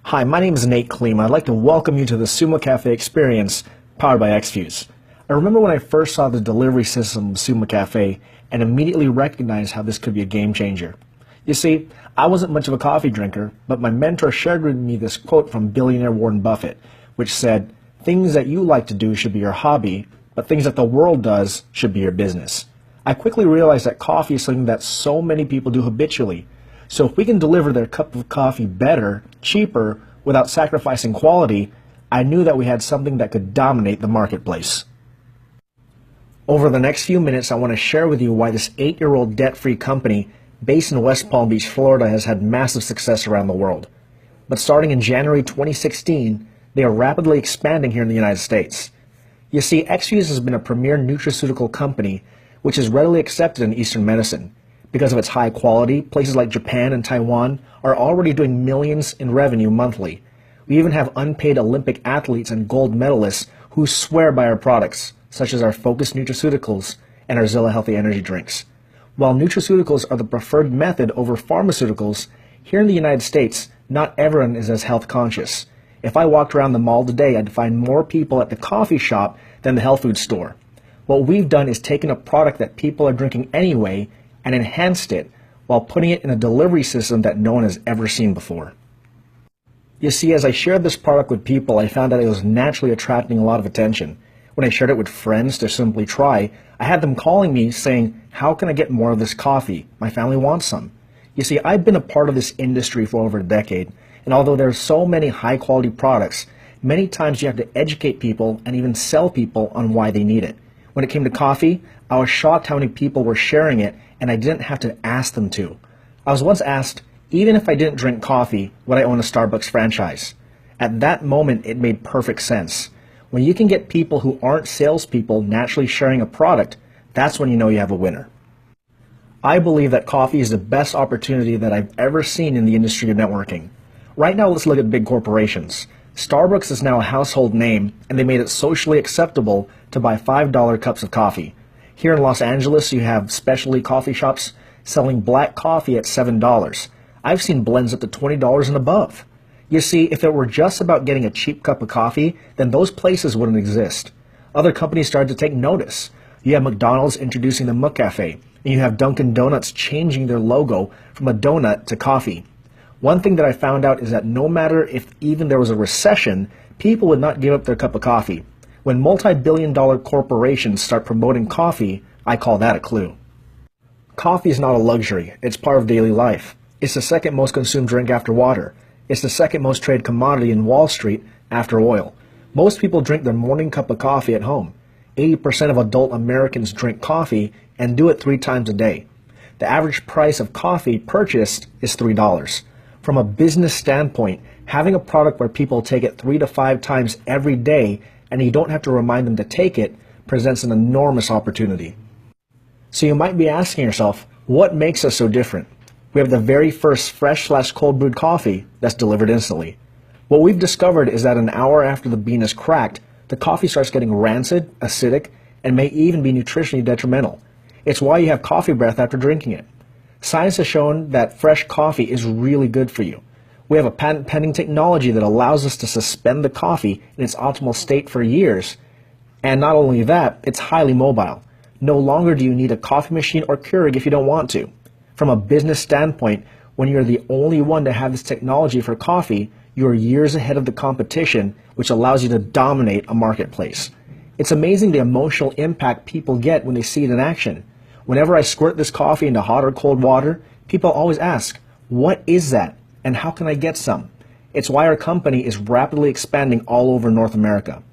Hi, my name is Nate Calima. I'd like to welcome you to the Summa Cafe experience powered by eXfuze. I remember when I first saw the delivery system of Summa Cafe and immediately recognized how this could be a game changer. You see, I wasn't much of a coffee drinker, but my mentor shared with me this quote from billionaire Warren Buffett, which said, "Things that you like to do should be your hobby, but things that the world does should be your business." I quickly realized that coffee is something that so many people do habitually. So if we can deliver their cup of coffee better, cheaper, without sacrificing quality, I knew that we had something that could dominate the marketplace. Over the next few minutes, I want to share with you why this 8-year-old debt-free company based in West Palm Beach, Florida has had massive success around the world. But starting in January 2016, they are rapidly expanding here in the United States. You see, eXfuze has been a premier nutraceutical company which is readily accepted in Eastern medicine. Because of its high quality, places like Japan and Taiwan are already doing millions in revenue monthly. We even have unpaid Olympic athletes and gold medalists who swear by our products, such as our focused nutraceuticals and our Zilla Healthy Energy drinks. While nutraceuticals are the preferred method over pharmaceuticals, here in the United States, not everyone is as health conscious. If I walked around the mall today, I'd find more people at the coffee shop than the health food store. What we've done is taken a product that people are drinking anyway and enhanced it while putting it in a delivery system that no one has ever seen before. You see, as I shared this product with people, I found that it was naturally attracting a lot of attention. When I shared it with friends to simply try, I had them calling me saying, "How can I get more of this coffee? My family wants some." You see, I've been a part of this industry for over a decade, and although there are so many high-quality products, many times you have to educate people and even sell people on why they need it. When it came to coffee, I was shocked how many people were sharing it, and I didn't have to ask them to. I was once asked, even if I didn't drink coffee, would I own a Starbucks franchise? At that moment, it made perfect sense. When you can get people who aren't salespeople naturally sharing a product, that's when you know you have a winner. I believe that coffee is the best opportunity that I've ever seen in the industry of networking. Right now, let's look at big corporations. Starbucks is now a household name, and they made it socially acceptable to buy $5 cups of coffee. Here in Los Angeles, you have specialty coffee shops selling black coffee at $7. I've seen blends up to $20 and above. You see, if it were just about getting a cheap cup of coffee, then those places wouldn't exist. Other companies started to take notice. You have McDonald's introducing the Summa Cafe, and you have Dunkin' Donuts changing their logo from a donut to coffee. One thing that I found out is that no matter if even there was a recession, people would not give up their cup of coffee. When multi-billion-dollar corporations start promoting coffee, I call that a clue. Coffee is not a luxury. It's part of daily life. It's the second most consumed drink after water. It's the second most traded commodity in Wall Street after oil. Most people drink their morning cup of coffee at home. 80% of adult Americans drink coffee and do it 3 times a day. The average price of coffee purchased is $3. From a business standpoint, having a product where people take it 3 to 5 times every day and you don't have to remind them to take it presents an enormous opportunity. So you might be asking yourself, what makes us so different? We have the very first fresh/cold brewed coffee that's delivered instantly. What we've discovered is that an hour after the bean is cracked, the coffee starts getting rancid, acidic, and may even be nutritionally detrimental. It's why you have coffee breath after drinking it. Science has shown that fresh coffee is really good for you. We have a patent-pending technology that allows us to suspend the coffee in its optimal state for years. And not only that, it's highly mobile. No longer do you need a coffee machine or Keurig if you don't want to. From a business standpoint, when you're the only one to have this technology for coffee, you're years ahead of the competition, which allows you to dominate a marketplace. It's amazing the emotional impact people get when they see it in action. Whenever I squirt this coffee into hot or cold water, people always ask, "What is that? And how can I get some?" It's why our company is rapidly expanding all over North America.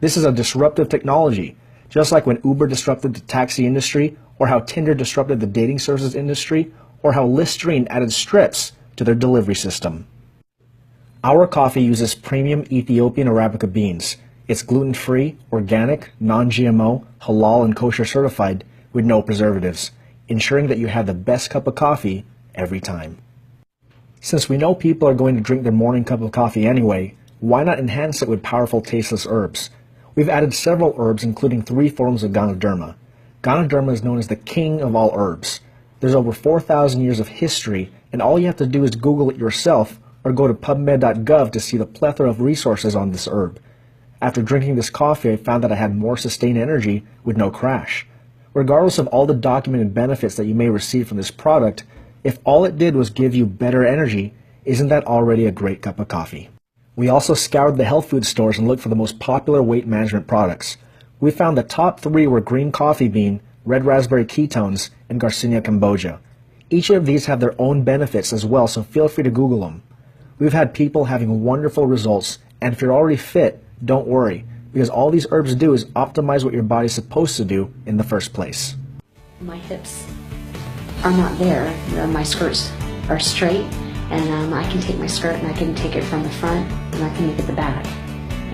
This is a disruptive technology, just like when Uber disrupted the taxi industry, or how Tinder disrupted the dating services industry, or how Listerine added strips to their delivery system. Our coffee uses premium Ethiopian Arabica beans. It's gluten-free, organic, non-GMO, halal and kosher certified with no preservatives, ensuring that you have the best cup of coffee every time. Since we know people are going to drink their morning cup of coffee anyway, why not enhance it with powerful tasteless herbs? We've added several herbs, including 3 forms of Ganoderma. Ganoderma is known as the king of all herbs. There's over 4,000 years of history, and all you have to do is Google it yourself or go to pubmed.gov to see the plethora of resources on this herb. After drinking this coffee, I found that I had more sustained energy with no crash. Regardless of all the documented benefits that you may receive from this product, if all it did was give you better energy, isn't that already a great cup of coffee? We also scoured the health food stores and looked for the most popular weight management products. We found the top 3 were green coffee bean, red raspberry ketones, and Garcinia cambogia. Each of these have their own benefits as well, so feel free to Google them. We've had people having wonderful results, and if you're already fit, don't worry, because all these herbs do is optimize what your body's supposed to do in the first place. My hips are not there. My skirts are straight, and I can take my skirt and I can take it from the front and I can make it the back.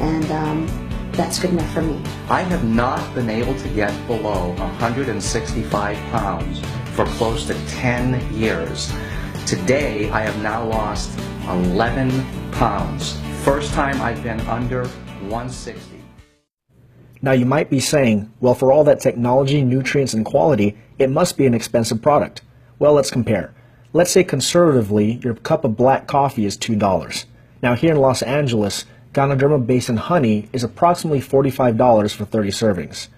And that's good enough for me. I have not been able to get below 165 pounds for close to 10 years. Today, I have now lost 11 pounds. First time I've been under 160. Now you might be saying, well, for all that technology, nutrients, and quality, it must be an expensive product. Well, let's compare. Let's say conservatively, your cup of black coffee is $2. Now here in Los Angeles, Ganoderma Basin Honey is approximately $45 for 30 servings.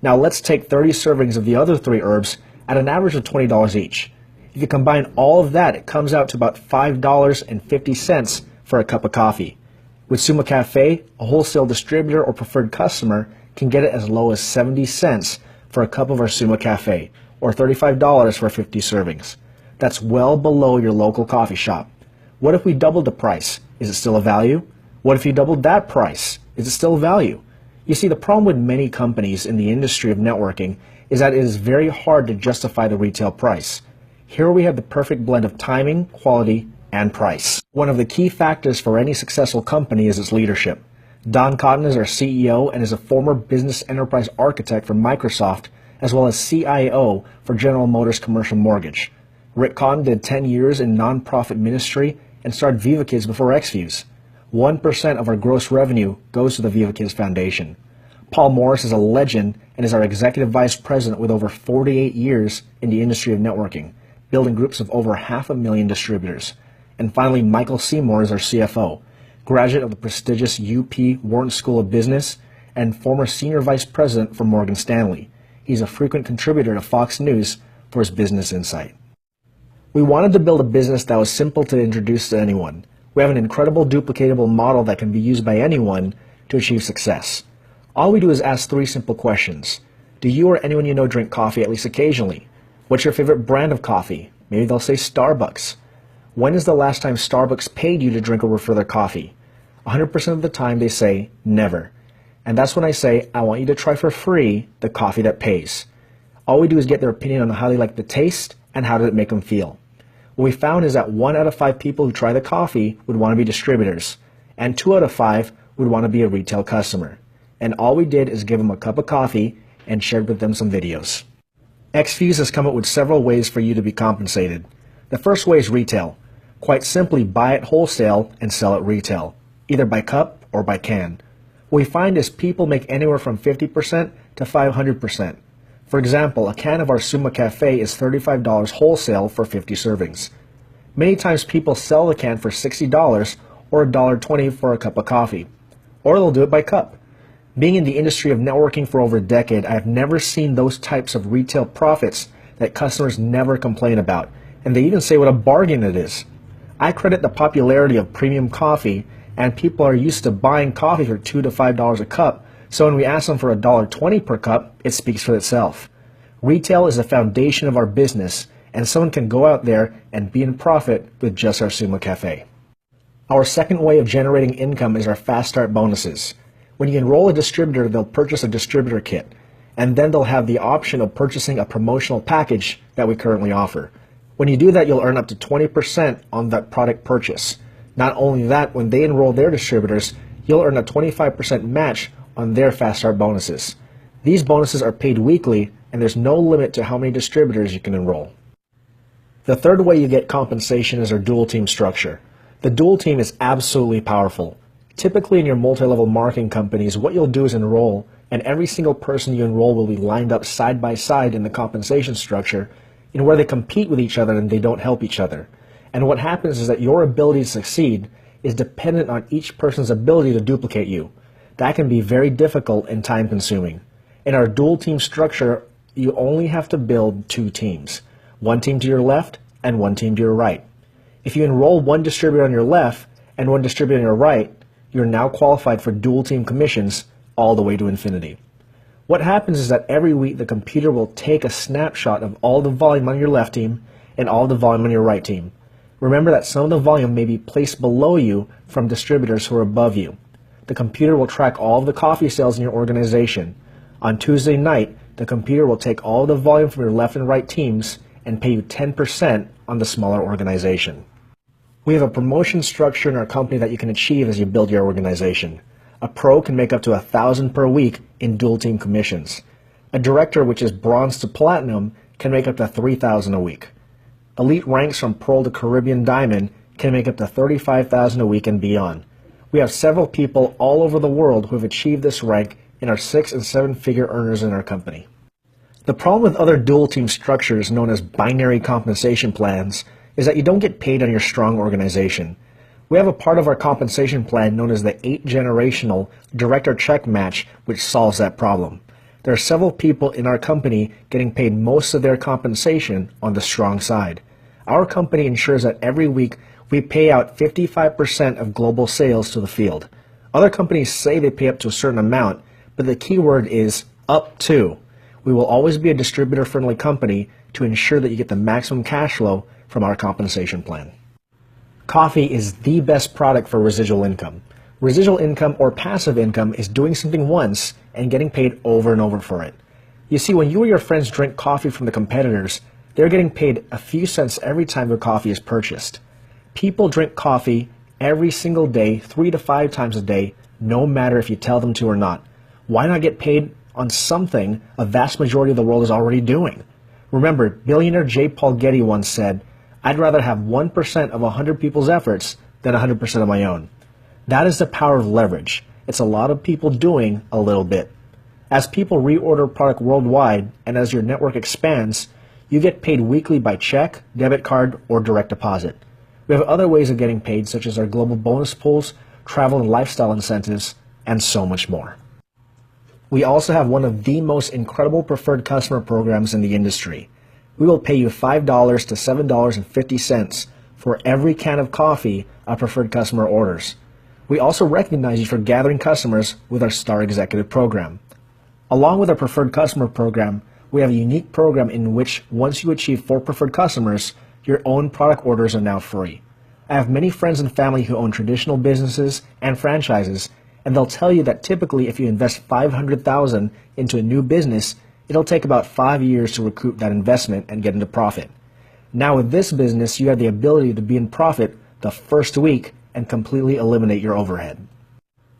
Now let's take 30 servings of the other 3 herbs at an average of $20 each. If you combine all of that, it comes out to about $5.50 for a cup of coffee. With Summa Cafe, a wholesale distributor or preferred customer can get it as low as 70 cents for a cup of our Summa Cafe, or $35 for 50 servings. That's well below your local coffee shop. What if we doubled the price? Is it still a value? What if you doubled that price? Is it still a value? You see, the problem with many companies in the industry of networking is that it is very hard to justify the retail price. Here we have the perfect blend of timing, quality, and price. One of the key factors for any successful company is its leadership. Don Cotton is our CEO and is a former business enterprise architect for Microsoft, as well as CIO for General Motors Commercial Mortgage. Rick Cotton did 10 years in nonprofit ministry and started Viva Kids before eXfuze. 1% of our gross revenue goes to the Viva Kids Foundation. Paul Morris is a legend and is our executive vice president with over 48 years in the industry of networking, building groups of over 500,000 distributors. And finally, Michael Seymour is our CFO, graduate of the prestigious UP Wharton School of Business and former senior vice president for Morgan Stanley. He's a frequent contributor to Fox News for his business insight. We wanted to build a business that was simple to introduce to anyone. We have an incredible duplicatable model that can be used by anyone to achieve success. All we do is ask 3 simple questions. Do you or anyone you know drink coffee at least occasionally? What's your favorite brand of coffee? Maybe they'll say Starbucks. When is the last time Starbucks paid you to drink over for their coffee? 100% of the time they say never. And that's when I say, I want you to try for free the coffee that pays. All we do is get their opinion on how they like the taste and how did it make them feel. What we found is that 1 out of 5 people who try the coffee would want to be distributors, and 2 out of 5 would want to be a retail customer. And all we did is give them a cup of coffee and shared with them some videos. eXfuze has come up with several ways for you to be compensated. The first way is retail. Quite simply, buy it wholesale and sell it retail, either by cup or by can. What we find is people make anywhere from 50% to 500%. For example, a can of our Summa Cafe is $35 wholesale for 50 servings. Many times people sell the can for $60 or $1.20 for a cup of coffee. Or they'll do it by cup. Being in the industry of networking for over a decade, I have never seen those types of retail profits that customers never complain about, and they even say what a bargain it is. I credit the popularity of premium coffee, and people are used to buying coffee for $2 to $5 a cup, so when we ask them for $1.20 per cup, it speaks for itself. Retail is the foundation of our business, and someone can go out there and be in profit with just our Summa Cafe. Our second way of generating income is our Fast Start bonuses. When you enroll a distributor, they'll purchase a distributor kit, and then they'll have the option of purchasing a promotional package that we currently offer. When you do that, you'll earn up to 20% on that product purchase. Not only that, when they enroll their distributors, you'll earn a 25% match on their Fast Start bonuses. These bonuses are paid weekly, and there's no limit to how many distributors you can enroll. The third way you get compensation is our dual team structure. The dual team is absolutely powerful. Typically in your multi-level marketing companies, what you'll do is enroll, and every single person you enroll will be lined up side by side in the compensation structure in where they compete with each other and they don't help each other. And what happens is that your ability to succeed is dependent on each person's ability to duplicate you. That can be very difficult and time consuming. In our dual team structure, you only have to build 2 teams, one team to your left and one team to your right. If you enroll one distributor on your left and one distributor on your right, you're now qualified for dual team commissions all the way to infinity. What happens is that every week the computer will take a snapshot of all the volume on your left team and all the volume on your right team. Remember that some of the volume may be placed below you from distributors who are above you. The computer will track all of the coffee sales in your organization. On Tuesday night, the computer will take all of the volume from your left and right teams and pay you 10% on the smaller organization. We have a promotion structure in our company that you can achieve as you build your organization. A pro can make up to $1,000 per week in dual team commissions. A director, which is bronze to platinum, can make up to $3,000 a week. Elite ranks from Pearl to Caribbean Diamond can make up to $35,000 a week and beyond. We have several people all over the world who have achieved this rank and are 6- and 7-figure earners in our company. The problem with other dual team structures known as binary compensation plans is that you don't get paid on your strong organization. We have a part of our compensation plan known as the 8-generational director check match, which solves that problem. There are several people in our company getting paid most of their compensation on the strong side. Our company ensures that every week we pay out 55% of global sales to the field. Other companies say they pay up to a certain amount, but the key word is up to. We will always be a distributor-friendly company to ensure that you get the maximum cash flow from our compensation plan. Coffee is the best product for residual income. Residual income or passive income is doing something once and getting paid over and over for it. You see, when you or your friends drink coffee from the competitors, they're getting paid a few cents every time their coffee is purchased. People drink coffee every single day, 3 to 5 times a day, no matter if you tell them to or not. Why not get paid on something a vast majority of the world is already doing? Remember, billionaire J. Paul Getty once said, "I'd rather have 1% of 100 people's efforts than 100% of my own." That is the power of leverage. It's a lot of people doing a little bit. As people reorder product worldwide and as your network expands, you get paid weekly by check, debit card, or direct deposit. We have other ways of getting paid, such as our global bonus pools, travel and lifestyle incentives, and so much more. We also have one of the most incredible preferred customer programs in the industry. We will pay you $5 to $7.50 for every can of coffee a preferred customer orders. We also recognize you for gathering customers with our Star Executive program. Along with our preferred customer program, we have a unique program in which once you achieve 4 preferred customers, your own product orders are now free. I have many friends and family who own traditional businesses and franchises, and they'll tell you that typically if you invest $500,000 into a new business, it'll take about 5 years to recoup that investment and get into profit. Now with this business, you have the ability to be in profit the first week and completely eliminate your overhead.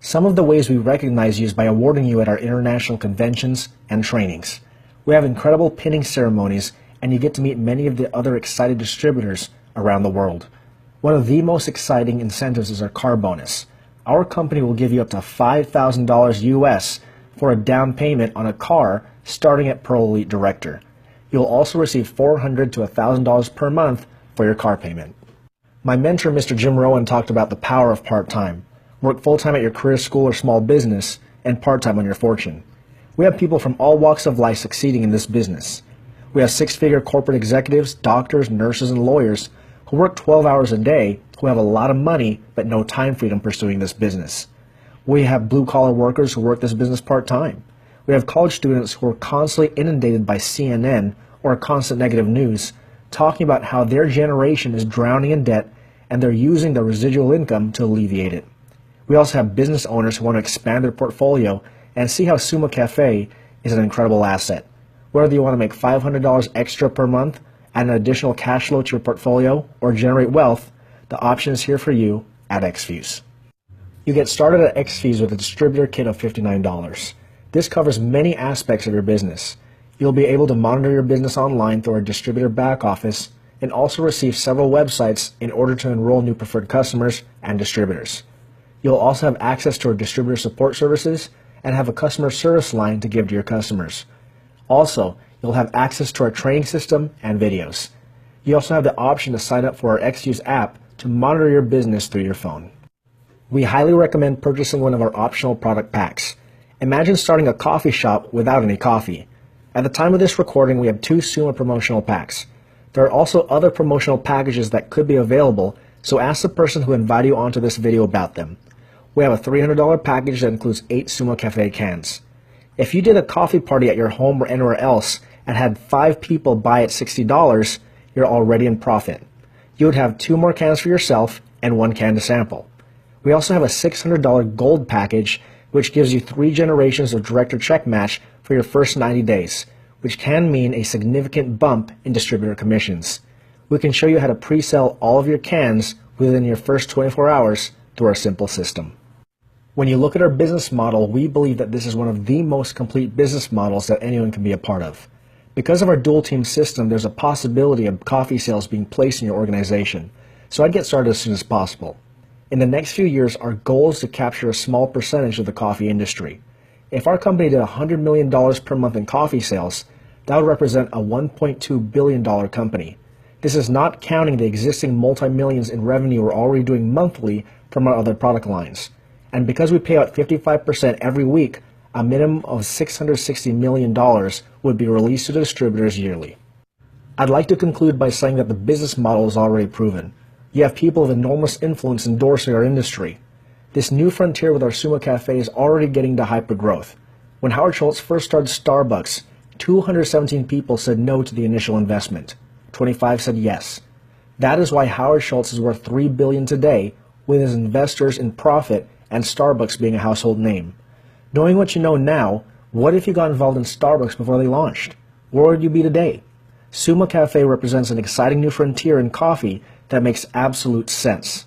Some of the ways we recognize you is by awarding you at our international conventions and trainings. We have incredible pinning ceremonies, and you get to meet many of the other excited distributors around the world. One of the most exciting incentives is our car bonus. Our company will give you up to $5,000 US for a down payment on a car starting at Pearl Elite Director. You'll also receive $400 to $1,000 per month for your car payment. My mentor, Mr. Jim Rohn, talked about the power of part-time. Work full-time at your career, school, or small business, and part-time on your fortune. We have people from all walks of life succeeding in this business. We have 6-figure corporate executives, doctors, nurses, and lawyers who work 12 hours a day, who have a lot of money but no time freedom pursuing this business. We have blue-collar workers who work this business part-time. We have college students who are constantly inundated by CNN or constant negative news, talking about how their generation is drowning in debt and they're using the residual income to alleviate it. We also have business owners who want to expand their portfolio and see how Summa Cafe is an incredible asset. Whether you want to make $500 extra per month, add an additional cash flow to your portfolio, or generate wealth, the option is here for you at eXfuze. You get started at eXfuze with a distributor kit of $59. This covers many aspects of your business. You'll be able to monitor your business online through our distributor back office and also receive several websites in order to enroll new preferred customers and distributors. You'll also have access to our distributor support services and have a customer service line to give to your customers. Also, you'll have access to our training system and videos. You also have the option to sign up for our eXfuze app to monitor your business through your phone. We highly recommend purchasing one of our optional product packs. Imagine starting a coffee shop without any coffee. At the time of this recording, we have 2 Summa promotional packs. There are also other promotional packages that could be available, so ask the person who invited you onto this video about them. We have a $300 package that includes 8 Summa Cafe cans. If you did a coffee party at your home or anywhere else and had 5 people buy at $60, you're already in profit. You would have 2 more cans for yourself and 1 can to sample. We also have a $600 gold package, which gives you 3 generations of direct or check match for your first 90 days, which can mean a significant bump in distributor commissions. We can show you how to pre-sell all of your cans within your first 24 hours through our simple system. When you look at our business model, we believe that this is one of the most complete business models that anyone can be a part of. Because of our dual team system, there's a possibility of coffee sales being placed in your organization, so I'd get started as soon as possible. In the next few years, our goal is to capture a small percentage of the coffee industry. If our company did $100 million per month in coffee sales, that would represent a $1.2 billion company. This is not counting the existing multi-millions in revenue we're already doing monthly from our other product lines. And because we pay out 55% every week, a minimum of $660 million would be released to the distributors yearly. I'd like to conclude by saying that the business model is already proven. You have people of enormous influence endorsing our industry. This new frontier with our Summa Cafe is already getting to hyper-growth. When Howard Schultz first started Starbucks, 217 people said no to the initial investment. 25 said yes. That is why Howard Schultz is worth $3 billion today, with his investors in profit and Starbucks being a household name. Knowing what you know now, what if you got involved in Starbucks before they launched? Where would you be today? Summa Cafe represents an exciting new frontier in coffee that makes absolute sense.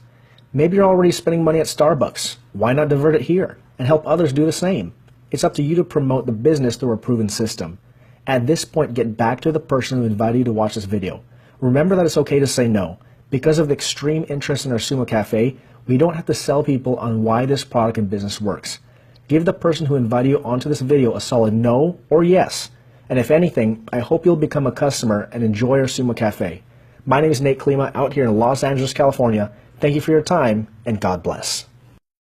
Maybe you're already spending money at Starbucks. Why not divert it here and help others do the same? It's up to you to promote the business through a proven system. At this point, get back to the person who invited you to watch this video. Remember that it's okay to say no. Because of the extreme interest in our Summa Cafe, we don't have to sell people on why this product and business works. Give the person who invited you onto this video a solid no or yes. And if anything, I hope you'll become a customer and enjoy our Summa Cafe. My name is Nate Calima out here in Los Angeles, California. Thank you for your time, and God bless.